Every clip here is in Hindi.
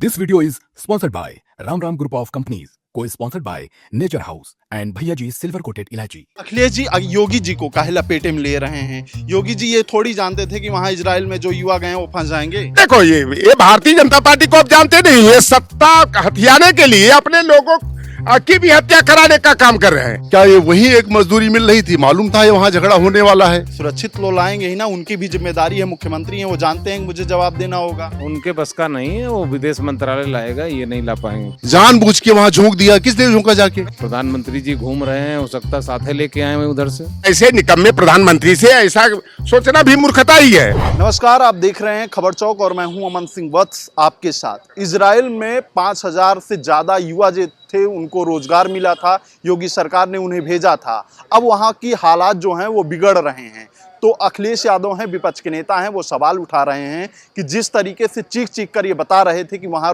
This video is sponsored by Ram Ram Group of Companies, co-sponsored by Nature House and Bhaiya Ji Silver Coated Ilaichi। Akhilesh ji Yogi ji को काहे लपेटे में ले रहे हैं। योगी जी ये थोड़ी जानते थे कि वहां इजराइल में जो युवा गए हैं वो फंस जाएंगे। देखो ये भारतीय जनता पार्टी को आप जानते नहीं, ये सत्ता हथियाने के लिए अपने लोगों की भी हत्या कराने का काम कर रहे हैं। क्या ये वही एक मजदूरी मिल रही थी? मालूम था ये वहाँ झगड़ा होने वाला है। सुरक्षित लोग लाएंगे ही ना, उनकी भी जिम्मेदारी है। मुख्यमंत्री हैं, वो जानते हैं मुझे जवाब देना होगा। उनके बस का नहीं है, वो विदेश मंत्रालय लाएगा, ये नहीं ला पाएंगे। जानबूझ के वहाँ झोंक दिया, किस लिए झोंका जाके? प्रधानमंत्री जी घूम रहे हैं, हो सकता साथे लेके आए हैं उधर से। ऐसे निकम्मे प्रधानमंत्री से ऐसा सोचना भी मूर्खता ही है। नमस्कार, आप देख रहे हैं खबर चौक और मैं हूं अमन सिंह वत्स आपके साथ। इजराइल में 5000 से ज्यादा युवा जो थे उनको रोजगार मिला था, योगी सरकार ने उन्हें भेजा था। अब वहां की हालात जो हैं वो बिगड़ रहे हैं। तो अखिलेश यादव हैं, विपक्ष के नेता हैं, वो सवाल उठा रहे हैं कि जिस तरीके से चीख चीख कर ये बता रहे थे कि वहाँ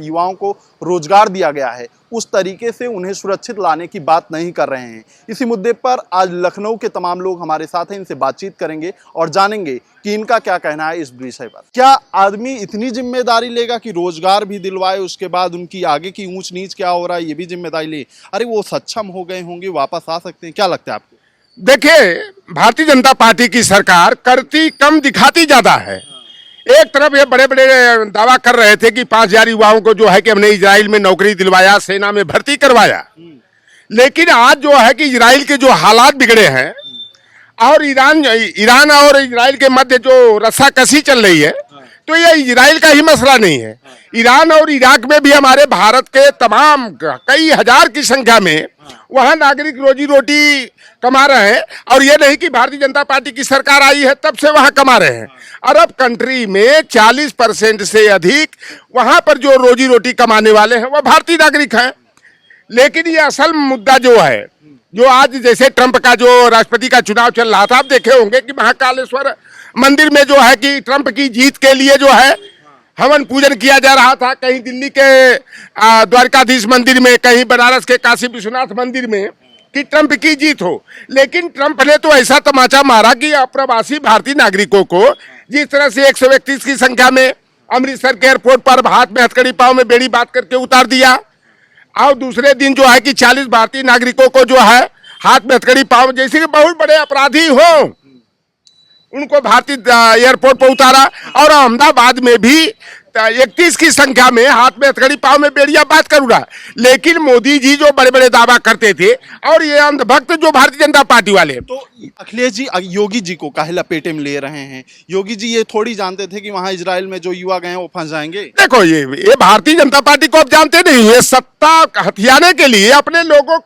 युवाओं को रोजगार दिया गया है, उस तरीके से उन्हें सुरक्षित लाने की बात नहीं कर रहे हैं। इसी मुद्दे पर आज लखनऊ के तमाम लोग हमारे साथ हैं, इनसे बातचीत करेंगे और जानेंगे कि इनका क्या कहना है इस विषय पर। क्या आदमी इतनी जिम्मेदारी लेगा कि रोजगार भी दिलवाए, उसके बाद उनकी आगे की ऊंच नीच क्या हो रहा है ये भी जिम्मेदारी ले? अरे वो सक्षम हो गए होंगे, वापस आ सकते हैं, क्या लगता है आपको? देखिए, भारतीय जनता पार्टी की सरकार करती कम दिखाती ज्यादा है। एक तरफ ये बड़े बड़े दावा कर रहे थे कि 5000 युवाओं को जो है कि हमने इजराइल में नौकरी दिलवाया, सेना में भर्ती करवाया, लेकिन आज जो है कि इजराइल के जो हालात बिगड़े हैं और ईरान और इजराइल के मध्य जो रस्साकसी चल रही है, तो ये इजराइल का ही मसला नहीं है। ईरान और इराक में भी हमारे भारत के तमाम कई हजार की संख्या में वहाँ नागरिक रोजी रोटी कमा रहे हैं, और ये नहीं कि भारतीय जनता पार्टी की सरकार आई है तब से वहाँ कमा रहे हैं। अरब कंट्री में 40% से अधिक वहाँ पर जो रोजी रोटी कमाने वाले हैं वह भारतीय नागरिक हैं। लेकिन ये असल मुद्दा जो है, जो आज जैसे ट्रंप का जो राष्ट्रपति का चुनाव चल रहा था, आप देखे होंगे कि महाकालेश्वर मंदिर में जो है कि ट्रंप की जीत के लिए जो है हवन पूजन किया जा रहा था। कहीं दिल्ली के द्वारकाधीश मंदिर में, कहीं बनारस के काशी विश्वनाथ मंदिर में, कि ट्रंप की जीत हो। लेकिन ट्रंप ने तो ऐसा तमाचा मारा कि अप्रवासी भारतीय नागरिकों को जिस तरह से 131 की संख्या में अमृतसर के एयरपोर्ट पर हाथ में हथकड़ी पाँव में बेड़ी बांध करके उतार दिया, और दूसरे दिन जो है कि 40 भारतीय नागरिकों को जो है हाथ में हथकड़ी पाँव, जैसे कि बहुत बड़े अपराधी हो, उनको भारतीय एयरपोर्ट पर उतारा। और अहमदाबाद में भी 31 की संख्या में हाथ में हथकड़ी पाँव में बेड़िया बात कर उड़ा। लेकिन मोदी जी जो बड़े बड़े दावा करते थे, और ये अंधभक्त जो भारतीय जनता पार्टी वाले, तो अखिलेश जी योगी जी को काहे लपेटे में ले रहे हैं। योगी जी ये थोड़ी जानते थे कि वहाँ इजराइल में जो युवा गए हैं वो फंस जाएंगे। देखो ये भारतीय जनता पार्टी को आप जानते नहीं, ये सत्ता हथियाने के लिए अपने लोगों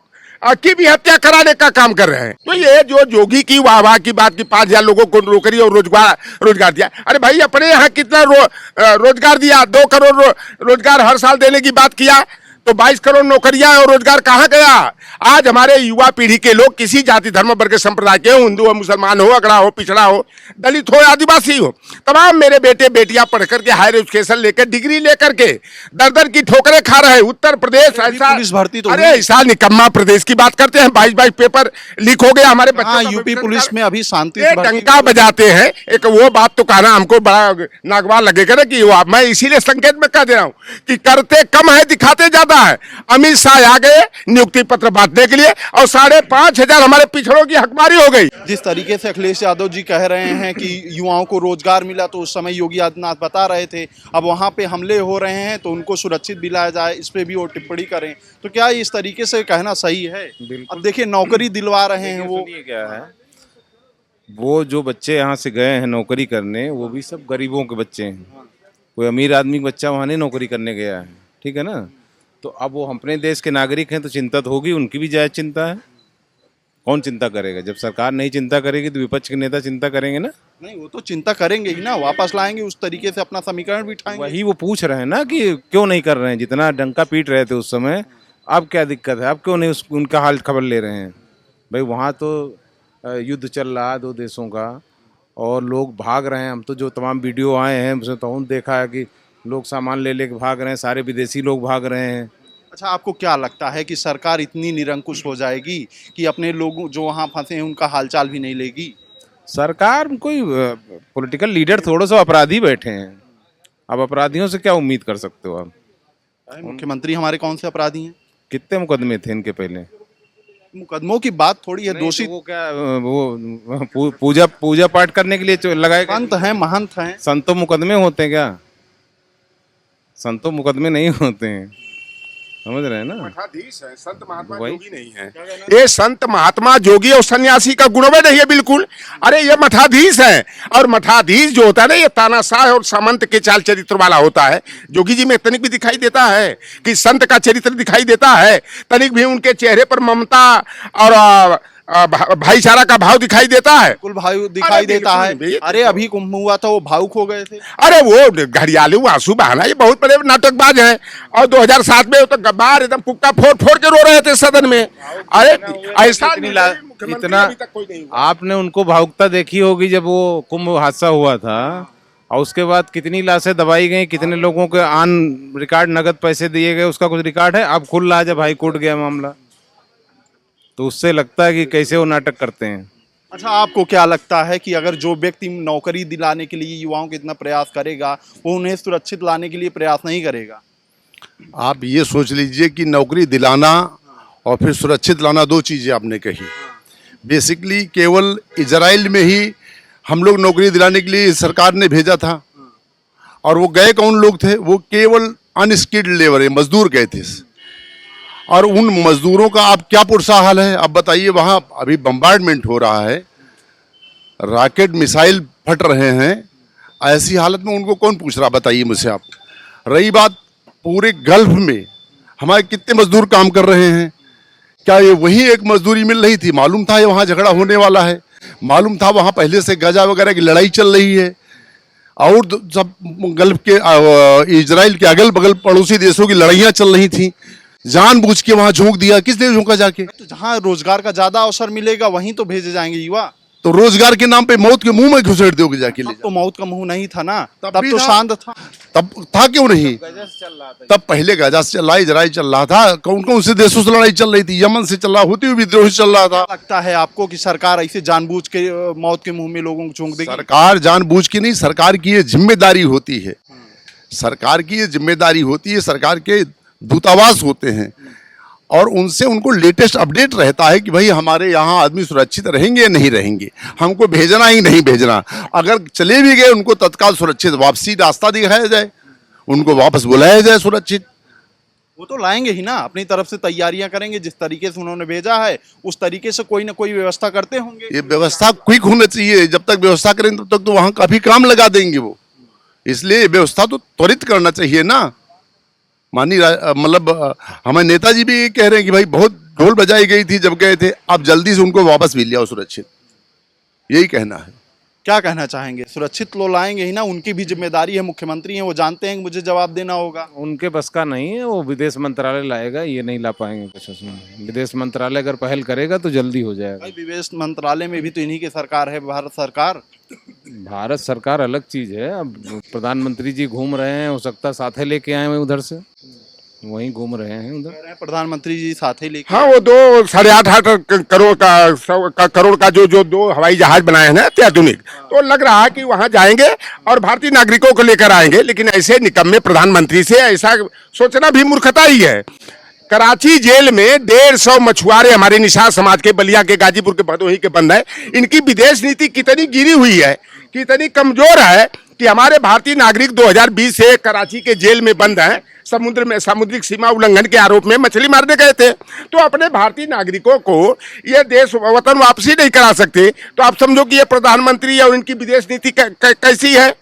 की भी हत्या कराने का काम कर रहे हैं। तो ये जो योगी की वाह की बात की 5000 लोगों को नौकरी और रोजगार दिया, अरे भाई अपने यहाँ कितना रोजगार दिया? 2 करोड़ रोजगार हर साल देने की बात किया, तो 22 करोड़ नौकरियां और रोजगार कहाँ गया? आज हमारे युवा पीढ़ी के लोग किसी जाति धर्म वर्ग संप्रदाय के, हिंदू हो, मुसलमान हो, अगड़ा हो, पिछड़ा हो, दलित हो, आदिवासी हो, तमाम मेरे बेटे बेटियां पढ़ करके हायर एजुकेशन लेकर, डिग्री लेकर के दर की ठोकरें खा रहे हैं। उत्तर प्रदेश ऐसा, पुलिस भर्ती तो अरे ऐसा निकम्मा प्रदेश की बात करते हैं। 22 पेपर लीक हो गया हमारे बच्चों। यूपी पुलिस में अभी शांति टंका बजाते हैं। एक वो बात तो कहना हमको बड़ा नागवार लगेगा ना कि मैं इसीलिए संकेत में कह दे रहा हूँ कि करते कम है, दिखाते ज्यादा है। अमित शाह आ गए नियुक्ति पत्र बांटने के लिए, और 5500 हमारे पिछड़ों की हकमारी हो गई। जिस तरीके से अखिलेश यादव जी कह रहे हैं कि युवाओं को रोजगार मिला, तो उस समय योगी आदित्यनाथ बता रहे थे अब वहां पे हमले हो रहे हैं तो उनको सुरक्षित भी लाया जाए, इस पे भी वो टिप्पणी करें। तो क्या इस तरीके से कहना सही है? अब देखिए नौकरी दिलवा रहे हैं, वो क्या है, वो जो बच्चे यहाँ से गए हैं नौकरी करने, वो भी सब गरीबों के बच्चे हैं। कोई अमीर आदमी का बच्चा वहाँ नहीं नौकरी करने गया है, ठीक है ना। तो अब वो अपने देश के नागरिक हैं, तो चिंता तो होगी, उनकी भी जायज चिंता है। कौन चिंता करेगा? जब सरकार नहीं चिंता करेगी तो विपक्ष के नेता चिंता करेंगे ना। नहीं, वो तो चिंता करेंगे ही ना, वापस लाएंगे, उस तरीके से अपना समीकरण बिठाएंगे। वही वो पूछ रहे हैं ना कि क्यों नहीं कर रहे हैं, जितना डंका पीट रहे थे उस समय, अब क्या दिक्कत है, अब क्यों नहीं उनका हाल खबर ले रहे हैं? भाई वहाँ तो युद्ध चल रहा है 2 देशों का, और लोग भाग रहे हैं। हम तो जो तमाम वीडियो आए हैं उसमें तो देखा है कि लोग सामान ले लेके भाग रहे हैं, सारे विदेशी लोग भाग रहे हैं। अच्छा, आपको क्या लगता है कि सरकार इतनी निरंकुश हो जाएगी कि अपने लोगों जो वहाँ फंसे हैं उनका हालचाल भी नहीं लेगी? सरकार कोई पॉलिटिकल लीडर थोड़ा सा अपराधी बैठे हैं, अब अपराधियों से क्या उम्मीद कर सकते हो आप? मुख्यमंत्री हमारे कौन से अपराधी हैं? कितने मुकदमे थे इनके पहले? मुकदमों की बात थोड़ी है, दोषी वो क्या वो पूजा पूजा पाठ करने के लिए लगाए गए संत हैं, महंत हैं। संतों मुकदमे होते हैं क्या? संतों मुकदमे नहीं होते हैं, समझ रहे हैं ना? मठाधीश है, संत महात्मा वही। जोगी नहीं है। ये संत महात्मा जोगी और सन्यासी का गुणवे नहीं है बिल्कुल। अरे ये मठाधीश है, और मठाधीश जो होता है ना, ये तानाशाह और सामंत के चाल चरित्र वाला होता है। जोगी जी में तनिक भी दिखाई देता है कि संत का चरित्र दिखाई देता है, तनिक भी उनके चेहरे पर ममता और भाईचारा का भाव दिखाई देता है। बिल्कुल भाई दिखाई देता है। बिल्कुल। अरे अभी कुंभ हुआ था, वो भावुक हो गए थे। अरे वो घड़ियालू आंसू बहाना, ये बहुत बड़े नाटकबाज हैं। और 2007 में तो गब्बार एकदम पुक्का फोड़ फोड़ के रो रहे थे सदन में। अरे ऐसा इतना आपने उनको भावुकता देखी होगी जब वो कुंभ हादसा हुआ था, और उसके बाद कितनी लाशें दबाई गई, कितने लोगों के ऑन रिकॉर्ड नगद पैसे दिए गए, उसका कुछ रिकॉर्ड है? अब खुल रहा है जब हाई कोर्ट गया मामला, तो उससे लगता है कि कैसे वो नाटक करते हैं। अच्छा, आपको क्या लगता है कि अगर जो व्यक्ति नौकरी दिलाने के लिए युवाओं को इतना प्रयास करेगा, वो उन्हें सुरक्षित लाने के लिए प्रयास नहीं करेगा? आप ये सोच लीजिए कि नौकरी दिलाना और फिर सुरक्षित लाना दो चीज़ें आपने कही। बेसिकली केवल इजराइल में ही हम लोग नौकरी दिलाने के लिए सरकार ने भेजा था, और वो गए कौन लोग थे? वो केवल अनस्किल्ड लेबर है, मजदूर गए थे। और उन मजदूरों का अब क्या पुरसा हाल है? अब बताइए, वहाँ अभी बम्बार्डमेंट हो रहा है, रॉकेट मिसाइल फट रहे हैं, ऐसी हालत में उनको कौन पूछ रहा? बताइए मुझसे आप। रही बात पूरे गल्फ में हमारे कितने मजदूर काम कर रहे हैं, क्या ये वही एक मजदूरी मिल रही थी? मालूम था ये वहाँ झगड़ा होने वाला है, मालूम था वहाँ पहले से गाजा वगैरह की लड़ाई चल रही है, और सब गल्फ के इजराइल के अगल बगल पड़ोसी देशों की लड़ाइयाँ चल रही थी, जानबूझ के वहां झोंक दिया। किस लिए झोंका जाके? तो जहाँ रोजगार का ज्यादा अवसर मिलेगा वहीं तो भेजे जाएंगे युवा। तो रोजगार के नाम पे मौत के मुंह में घुसेड़ दोगे जाके ले तब तो मौत का मुंह नहीं था ना, तब तब भी तो था। शांत था। तब था क्यों नहीं? तब पहले गजा से चल रहा, इजराइल चल रहा था, कौन कौन से देशों से लड़ाई चल रही थी? यमन से चल रहा, होती हुई विद्रोह से चल रहा था। लगता है आपको कि सरकार ऐसे जानबूझ के मौत के मुंह में लोगों को झोंक देगी? सरकार जानबूझ के नहीं, सरकार की ये जिम्मेदारी होती है, सरकार की ये जिम्मेदारी होती है। सरकार के दूतावास होते हैं, और उनसे उनको लेटेस्ट अपडेट रहता है कि भाई हमारे यहाँ आदमी सुरक्षित रहेंगे या नहीं रहेंगे, हमको भेजना ही नहीं भेजना। अगर चले भी गए, उनको तत्काल सुरक्षित वापसी रास्ता दिखाया जाए, उनको वापस बुलाया जाए सुरक्षित। वो तो लाएंगे ही ना, अपनी तरफ से तैयारियां करेंगे, जिस तरीके से उन्होंने भेजा है उस तरीके से कोई ना कोई व्यवस्था करते होंगे। ये व्यवस्था क्विक होना चाहिए, जब तक व्यवस्था करें तब तक तो वहाँ काफी काम लगा देंगे वो, इसलिए व्यवस्था तो त्वरित करना चाहिए ना। माननीय मतलब हमारे नेताजी भी कह रहे हैं कि भाई बहुत ढोल बजाई गई थी जब गए थे, आप जल्दी से उनको वापस भी लिया सुरक्षित, यही कहना है। क्या कहना चाहेंगे? सुरक्षित लोग लाएंगे ही ना, उनकी भी जिम्मेदारी है, मुख्यमंत्री हैं, वो जानते हैं कि मुझे जवाब देना होगा। उनके बस का नहीं है, वो विदेश मंत्रालय लाएगा, ये नहीं ला पाएंगे कुछ उसमें। विदेश मंत्रालय अगर पहल करेगा तो जल्दी हो जाएगा। भाई विदेश मंत्रालय में भी तो इन्हीं की सरकार है, भारत सरकार। भारत सरकार अलग चीज है। अब प्रधानमंत्री जी घूम रहे हैं, हो सकता है साथे लेके आए हुए उधर से, वहीं घूम रहे हैं उधर। प्रधानमंत्री जी साथ ही लेके। हाँ, वो 2.8 करोड़ का जो 2 हवाई जहाज बनाए हैं ना अत्याधुनिक, तो लग रहा है कि वहां जाएंगे और भारतीय नागरिकों को लेकर आएंगे। लेकिन ऐसे निकम्मे प्रधानमंत्री से ऐसा सोचना भी मूर्खता ही है। कराची जेल में 150 मछुआरे हमारे निषाद समाज के, बलिया के, गाजीपुर के, भदोही के बंद है। इनकी विदेश नीति कितनी गिरी हुई है, कितनी कमजोर है कि हमारे भारतीय नागरिक 2020 से कराची के जेल में बंद हैं, समुद्र में सामुद्रिक सीमा उल्लंघन के आरोप में मछली मारने गए थे। तो अपने भारतीय नागरिकों को ये देश वतन वापसी नहीं करा सकते, तो आप समझो कि ये प्रधानमंत्री और इनकी विदेश नीति कैसी है।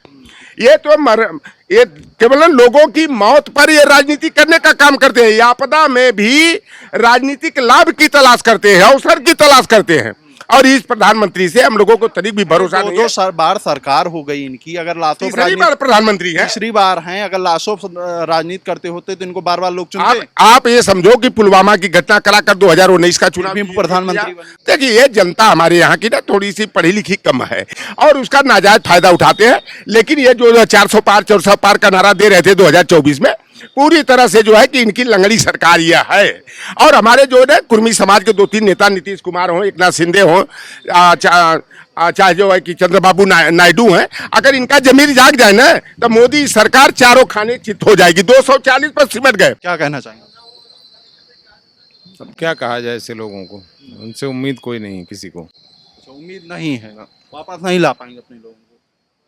ये तो ये केवल लोगों की मौत पर ये राजनीति करने का काम करते हैं। आपदा में भी राजनीतिक लाभ की तलाश करते हैं, अवसर की तलाश करते हैं, और इस प्रधानमंत्री से हम लोगों को तनिक भी भरोसा नहीं है। 2 बार सरकार हो गई इनकी, अगर लाशों तीसरी बार प्रधानमंत्री है, तीसरी बार हैं, अगर लाशों राजनीति करते होते तो इनको बार बार लोग चुनते। आप ये समझो कि पुलवामा की घटना कराकर 2019 का चुनाव प्रधानमंत्री देखिए, ये जनता हमारे यहाँ की ना थोड़ी सी पढ़ी लिखी कम है और उसका नाजायज फायदा उठाते हैं। लेकिन ये जो 400 पार 400 पार का नारा दे रहे थे 2024 में, पूरी तरह से जो है कि इनकी लंगड़ी सरकार यह है। और हमारे जो है कुर्मी समाज के 2-3 नेता, नीतीश कुमार हो, एकनाथ शिंदे हो, चाहे जो है कि चंद्रबाबू नायडू हैं, अगर इनका जमीर जाग जाए ना तो मोदी सरकार चारों खाने चित हो जाएगी। 240 पर सिमट गए। क्या कहना चाहेंगे? अब क्या कहा जाए ऐसे लोगों को, उनसे उम्मीद कोई नहीं किसी को। अच्छा, उम्मीद नहीं है, वापस नहीं ला पाएंगे अपने लोगों को।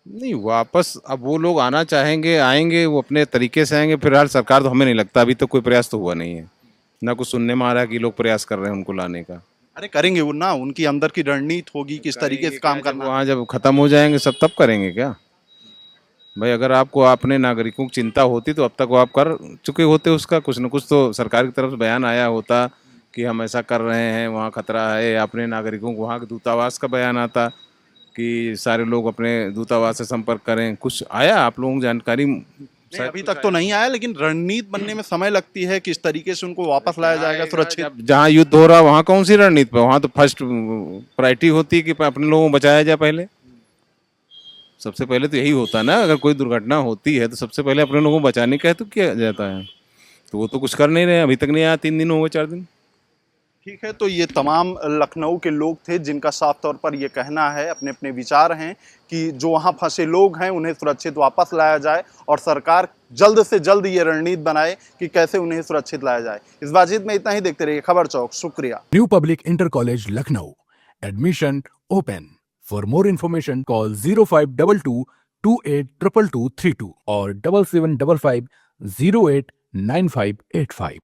नहीं वापस, अब वो लोग आना चाहेंगे आएंगे, वो अपने तरीके से आएंगे। फिलहाल सरकार तो हमें नहीं लगता, अभी तक कोई प्रयास तो हुआ नहीं है, ना कुछ सुनने में आ रहा है कि लोग प्रयास कर रहे हैं उनको लाने का। अरे करेंगे वो ना, उनकी अंदर की रणनीति होगी किस तरीके से काम करना। वहाँ जब खत्म हो जाएंगे सब तब करेंगे क्या भाई? अगर आपको अपने नागरिकों की चिंता होती तो अब तक वो आप कर चुके होते, उसका कुछ न कुछ तो सरकार की तरफ से बयान आया होता कि हम ऐसा कर रहे हैं, वहाँ खतरा है। अपने नागरिकों को वहाँ के दूतावास का बयान आता कि सारे लोग अपने दूतावास से संपर्क करें। कुछ आया आप लोगों को जानकारी? नहीं, अभी तक तो नहीं आया, लेकिन रणनीति बनने में समय लगती है। किस तरीके से उनको वापस लाया जाएगा सुरक्षित। जहाँ युद्ध हो रहा वहाँ कौन सी रणनीति पे? वहाँ तो फर्स्ट प्रायोरिटी होती है कि अपने लोगों को बचाया जाए। पहले सबसे पहले तो यही होता है ना, अगर कोई दुर्घटना होती है तो सबसे पहले अपने लोगों को बचाने का हेतु किया जाता है। तो वो तो कुछ कर नहीं रहे, अभी तक नहीं आया। 3 दिन हो गए, 4 दिन। ठीक है, तो ये तमाम लखनऊ के लोग थे जिनका साफ तौर पर ये कहना है, अपने अपने विचार हैं कि जो वहाँ फंसे लोग हैं उन्हें सुरक्षित वापस लाया जाए और सरकार जल्द से जल्द ये रणनीति बनाए कि कैसे उन्हें सुरक्षित लाया जाए। इस बातचीत में इतना ही। देखते रहिए खबर चौक। शुक्रिया। New Public Inter College Lucknow. Admission open. For more information, call 0522 282232 or 7755 089585.